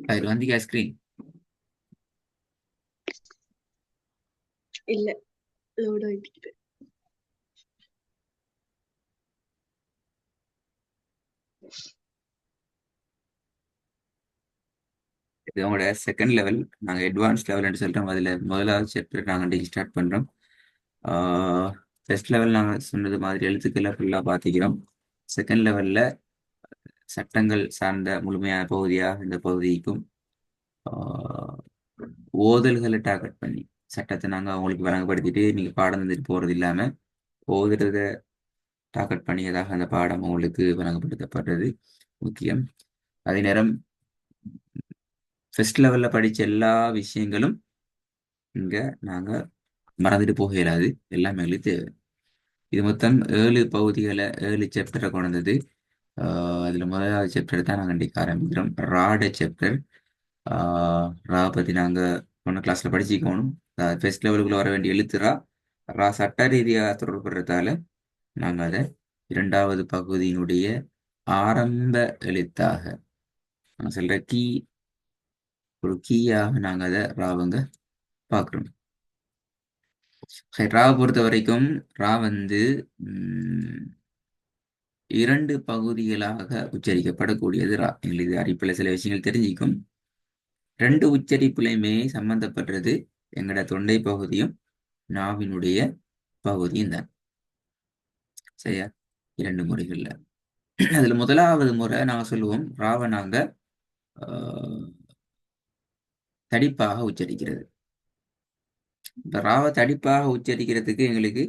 அதில் வந்து ஸ்க்ரீன் இல்ல லோட் ஆயிட்டு. இது உங்களோட செகண்ட் லெவல். நாங்கள் அட்வான்ஸ் லெவல்னு சொல்கிறோம். அதில் முதலாவது சாப்டர் நாங்கள் இன்றைக்கி ஸ்டார்ட் பண்ணுறோம். ஃபர்ஸ்ட் லெவல் நாங்கள் சொன்னது மாதிரி எழுத்துக்களை ஃபுல்லாக பார்த்துக்கிறோம். செகண்ட் லெவலில் சட்டங்கள் சார்ந்த முழுமையான பகுதியாக இந்த பகுதிக்கும் ஓதல்களை டார்கெட் பண்ணி சட்டத்தை நாங்கள் அவங்களுக்கு வழங்கப்படுத்திட்டு நீங்கள் பாடம் தந்துட்டு போகிறது இல்லாமல் ஓதுறத டார்கெட் பண்ணியதாக அந்த பாடம் உங்களுக்கு வழங்கப்படுத்தப்பட்டது முக்கியம். அதே நேரம் ஃபர்ஸ்ட் லெவலில் படித்த எல்லா விஷயங்களும் இங்கே நாங்கள் மறந்துட்டு போக இயலாது. எல்லாமே எங்களுக்கு தேவை. இது மொத்தம் 7 பகுதிகளை 7 சாப்டரை கொண்டது. அதில் முதலாவது சாப்டர் தான் நாங்கள் இன்றைக்கு ஆரம்பிக்கிறோம். ராட சாப்டர். ரா பற்றி நாங்கள் போன கிளாஸில் படிச்சுக்கணும். ஃபர்ஸ்ட் லெவலுக்குள்ள வர வேண்டிய எழுத்து ரா. ரா சட்ட ரீதியாக தொடர்புறதால நாங்கள் அதை இரண்டாவது பகுதியினுடைய ஆரம்ப எழுத்தாக நான் சொல்ற கீ ஒரு கீயாக நாங்கள் அதை ராவங்க பார்க்குறோம். ராவை பொறுத்த வரைக்கும் ரா வந்து இரண்டு பகுதிகளாக உச்சரிக்கப்படக்கூடியது ரா. எங்களுக்கு அறிப்பில் சில விஷயங்கள் தெரிஞ்சிக்கும். ரெண்டு உச்சரிப்புலையுமே சம்பந்தப்படுறது எங்களோட தொண்டை பகுதியும் நாவினுடைய பகுதியும் தான். சரியா? இரண்டு முறைகள்ல அதுல முதலாவது முறை நாங்க சொல்லுவோம் ராவை நாங்க தடிப்பாக உச்சரிக்கிறது. இப்ப ராவை தடிப்பாக உச்சரிக்கிறதுக்கு எங்களுக்கு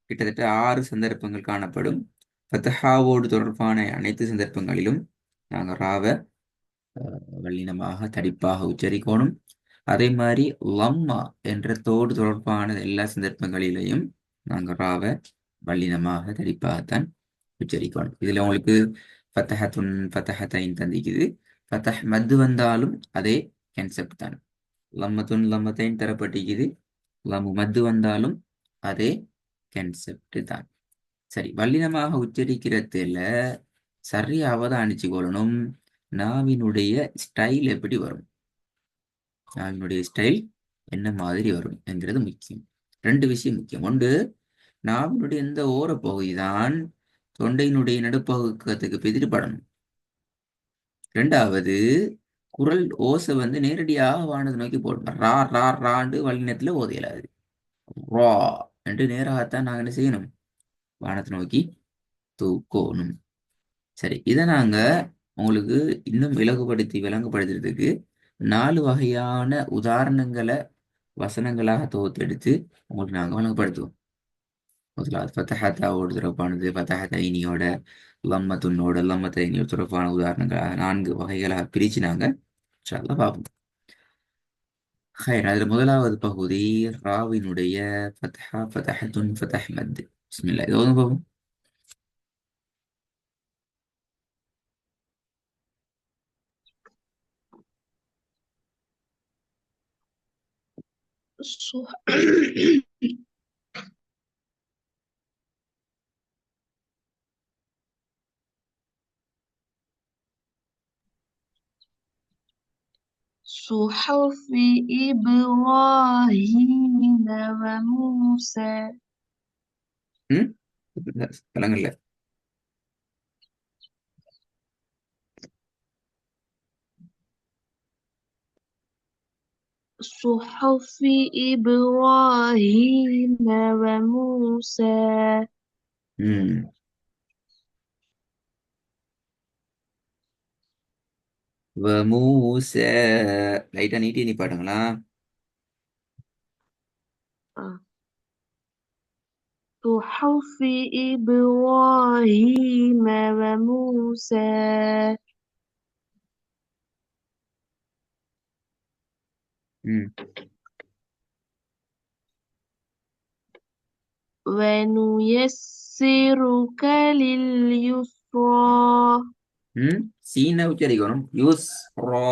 கிட்டத்தட்ட 6 சந்தர்ப்பங்கள் காணப்படும். ஃபத்ஹாவோடு தொடர்பான அனைத்து சந்தர்ப்பங்களிலும் நாங்கள் ராவை வல்லினமாக தடிப்பாக உச்சரிக்கணும். அதே மாதிரி லம்மா என்ற தோடு தொடர்பான எல்லா சந்தர்ப்பங்களிலையும் நாங்கள் ராவை வல்லினமாக தடிப்பாகத்தான் உச்சரிக்கணும். இதுல உங்களுக்கு ஃபத்தஹத்துன் ஃபத்தஹத்தைன் தந்திக்குது. ஃபத்தஹ் மத்து வந்தாலும் அதே கான்செப்ட் தான். லம்மத்துன் லம்மத்தைன் தரப்பட்டிக்குது. லம்மு மத்து வந்தாலும் அதே கான்செப்ட் தான். சரி, வல்லினமாக உச்சரிக்கிறதுல சரியா அவதானிச்சு கொள்ளணும். நாவினுடைய ஸ்டைல் எப்படி வரும், நாவினுடைய ஸ்டைல் என்ன மாதிரி வரும் என்கிறது முக்கியம். ரெண்டு விஷயம் முக்கியம். ஒன்று, நாவினுடைய இந்த ஓர பகுதி தான் தொண்டையினுடைய நடுப்பகுதிக்கு பிதிர்படணும். ரெண்டாவது, குரல் ஓசை வந்து நேரடியாக வானத்தை நோக்கி போடணும். ரா ரா ராண்டு வல்லினத்துல ஓதையலாது. ரா என்று நேராகத்தான் நாங்கள் என்ன செய்யணும், வானத்தை நோக்கி தூக்கணும். சரி, இதை நாங்க உங்களுக்கு இன்னும் இலகுபடுத்தி விளங்குபடுத்துறதுக்கு 4 வகையான உதாரணங்களை வசனங்களாக தொகுத்தெடுத்து உங்களுக்கு நாங்கள் வழங்கப்படுத்துவோம். முதலாவது ஃபத்தஹத்தாவோடு சிறப்பானது, ஃபத்தஹத்தைனியோட லம்மத்துன்னோட லம்மத்தைனியோட சிறப்பான உதாரணங்களாக 4 வகைகளாக பிரித்து நாங்கள் இன்ஷால்லா பார்ப்போம். அதில் முதலாவது பகுதி ராவினுடைய ஃபத்ஹா ஃபத்தஹத்துன் ஃபத்தஹ் மத். பிஸ்மில்லா, இது பார்ப்போம். صحف إبراهيم وموسى. ம் கலங்கல்ல. صحف إبراهيم وموسى. ம் மூச லைட்டா நீட்டி நீ பாடுங்களா. صحف إبراهيم وموسى ம் ونيسرك لليسرى. ம் சீனை உச்சரிக்கணும். Use row.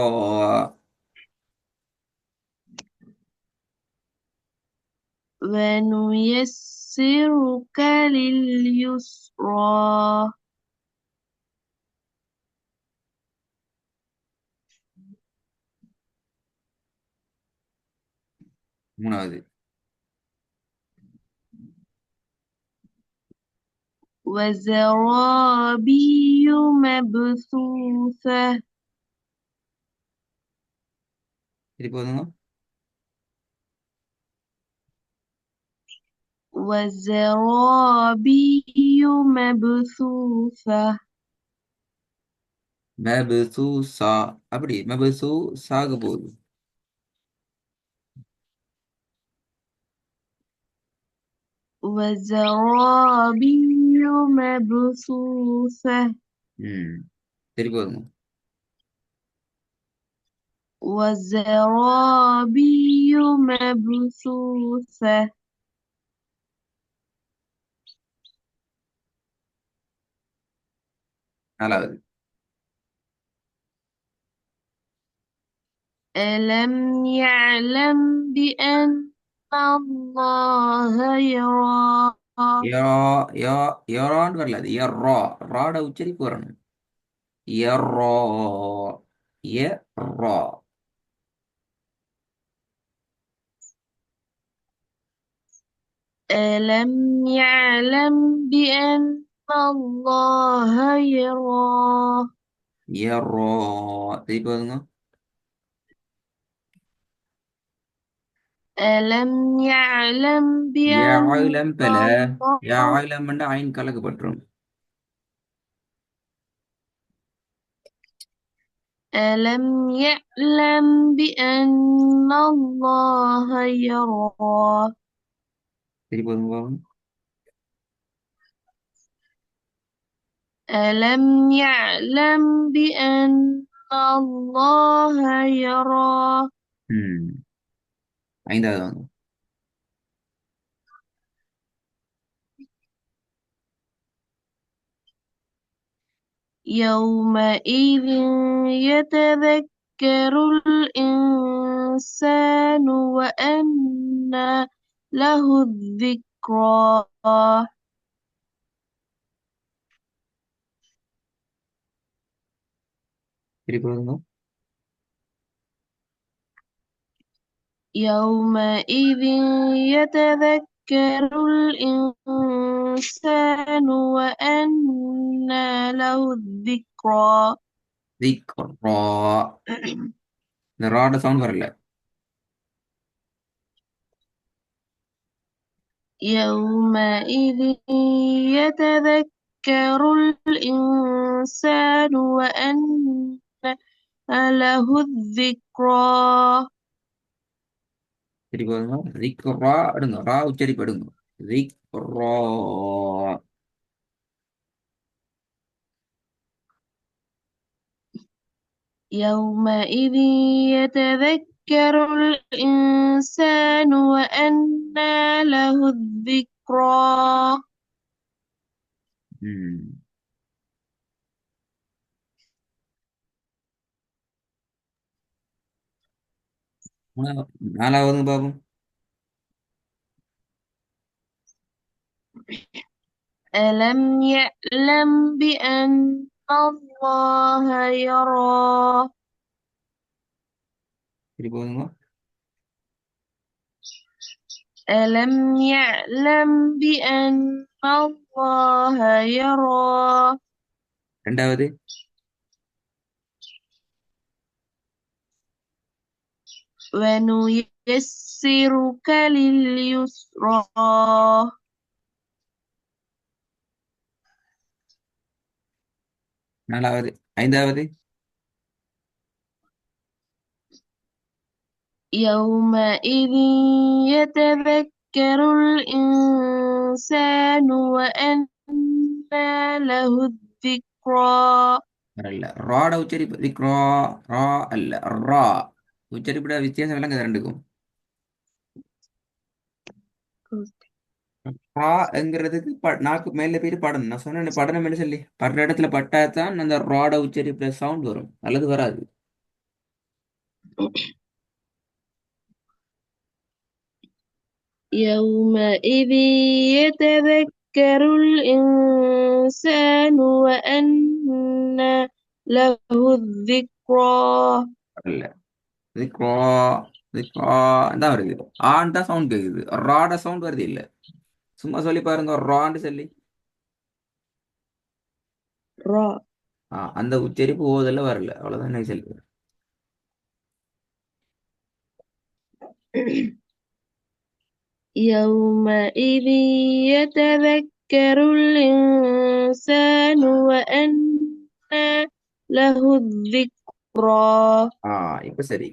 ونيسرك لليسرى. மூணாவது. وزرابي مبثوثة திருப்பி வந்துங்க. وزرابي مبثوثة மபுசு சா. அப்படி மபுசு சாக போகுது. وزرابي مبثوثة ம். திருப்பி வருங்க. وزرابي مبثوثة நாலாவது. ألم يعلم بأن الله يرى யா யா யாரான்னு வரல, அது எர்ரா. ராட உச்சரிப்பு வரணும். எர்ரா. எர்ரா. ألم يعلم بأن الله يرى எர்ரா. திருப்பி வருங்க. ألم يعلم بأن யாழம் பல. الله யாழம் ஐன் கலக்கப்பட்டுரும். ألم يعلم بأن الله يرى திருப்பி வருங்க. ألم يعلم بأن الله يرى ம். ஐந்தாவது வாங்க. يومئذ يتذكر الإنسان وأنى له الذكرى திருப்பி வருங்க. يومئذ يتذكر الإنسان وأنى له الذكرى திக்ரா. இந்த ராட சவுண்ட் வரல. يومئذ يتذكر الإنسان وأنى له الذكرى திருப்பி வருங்க. திக்ரா எடுங்க. ரா உச்சரிப்பு எடுங்க. திக்ரா. يومئذ يتذكر الإنسان وأنى له الذكرى ம். நாலாவது பாபு. ألم يعلم بأن الله يرى திருப்பி வருங்க. ألم يعلم بأن الله يرى ரெண்டாவது. ونيسرك لليسرى நாலாவது. ஐந்தாவது. يومئذ يتذكر الإنسان وأنى له الذكرى வரல. ராட உச்சரிப்பு. திக்ரா. ரா அல்ல, ரா. உச்சரிப்புட வித்தியாசம் விளங்குது ரெண்டுக்கும். ராங்கிறதுக்கு நாக்கு மேல போயிட்டு படணும். நான் சொன்னேன் படணும் சொல்லி படுற இடத்துல பட்டாதான் அந்த ராட உச்சரிப்புல சவுண்ட் வரும், அல்லது வராது. يومئذ يتذكر الإنسان وأنى له الذكرى வரல. திக்ரா. தான் வருது. ஆன் தான் சவுண்ட் கேக்குது, ராட சவுண்ட் வருது இல்ல. சும்மா சொல்லி பாருங்க ரான்னு சொல்லி. را அந்த உச்சரிப்பு ஓதல்ல வரல, அவ்வளவுதான் எனக்கு சொல்லி. يومئذ يتذكر الإنسان وأنى له الذكرى. இப்ப சரி.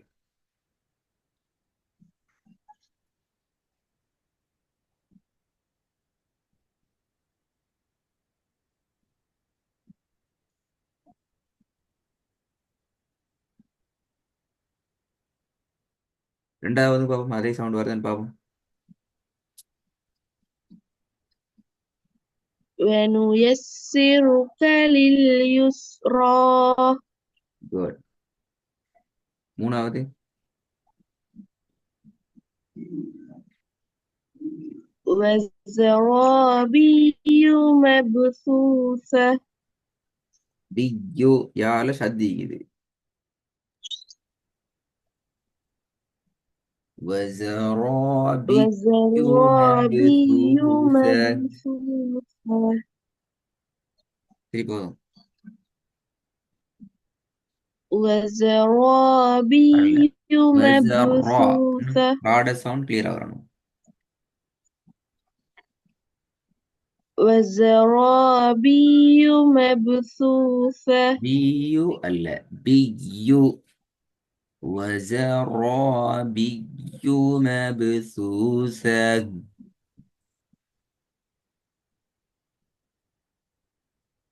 ரெண்டாவது பாப்போம், அதே சவுண்ட் வருதுன்னு பாப்போம். ونيسرك لليسرى. குட். மூணாவது. وزرابي مبثوثة. பியோ யால சத்திக்குது. وزرابي وزرابي مبثوثة. مبثوثة. சரி போதும். وزرابي வரல. வஸரா. مبثوثة. ராட சவுண்ட் கிளியரா வரணும். وزرابي مبثوثة. பியு அல்ல, பியு. وزرابي مبثوثة.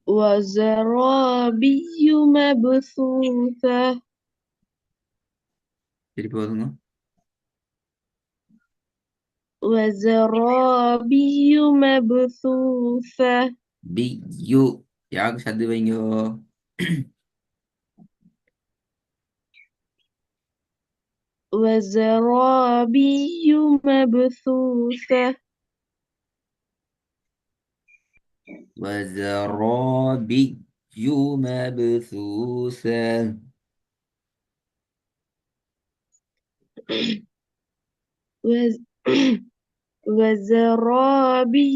وزرابي مبثوثة. சரி போதுங்க. وزرابي مبثوثة. பியு யாருக்கு சத்து வைங்கோ. وزرابي مبثوثة. وزرابي مبثوثة. وز... وزرابي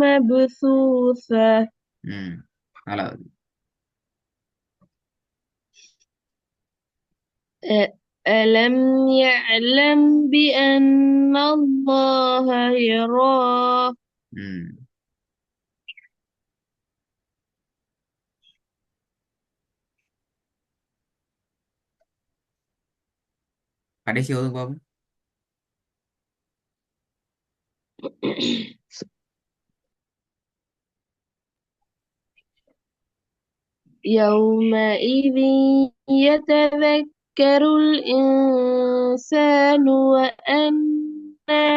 مبثوثة. நாலாவது. ألم يعلم بأن الله يرى. ம் கடைசி ஒதுங்க பாப்போம். يومئذ يتذكر الإنسان وأنى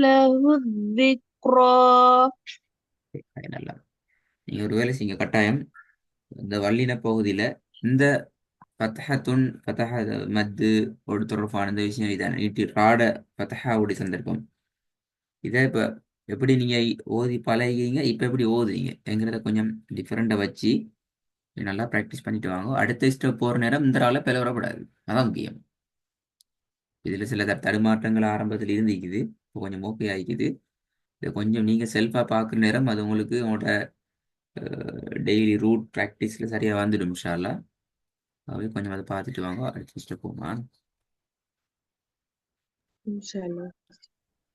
له الذكرى. நல்லா. நீங்க ஒரு வேலை செய்யுங்க கட்டாயம். இந்த வல்லின பகுதியில இந்த ஃபத்ஹத்துன் ஃபத்ஹ மத்து ஒரு தொடர்பான இந்த விஷயம் இதான நீட்டி ராட ஃபத்ஹாவுடைய சந்தர்ப்பம். இதை இப்ப எப்படி நீங்க ஓதி பழகிங்க, இப்ப எப்படி ஓதுறீங்க என்கிறத கொஞ்சம் டிஃப்ரெண்டா வச்சு நல்லா ப்ராக்டிஸ் பண்ணிட்டு வாங்க. அடுத்த ஸ்டெப் போற நேரம் இந்த ஆளை பிளவரப்படாது, அதான் முக்கியம். இதுல சில தடுமாற்றங்கள் ஆரம்பத்தில் இருந்திக்குது, இப்போ கொஞ்சம் ஓகே ஆகிக்குது. இதை கொஞ்சம் நீங்க செல்ஃபா பார்க்குற நேரம் அது உங்களுக்கு உங்களோட டெய்லி ரூட் ப்ராக்டிஸ்ல சரியா வந்துடும் இன்ஷா அல்லாஹ். அவை கொஞ்சம் அதை பார்த்துட்டு வாங்க, அடுத்த ஸ்டெப் போமா. إن شاء الله.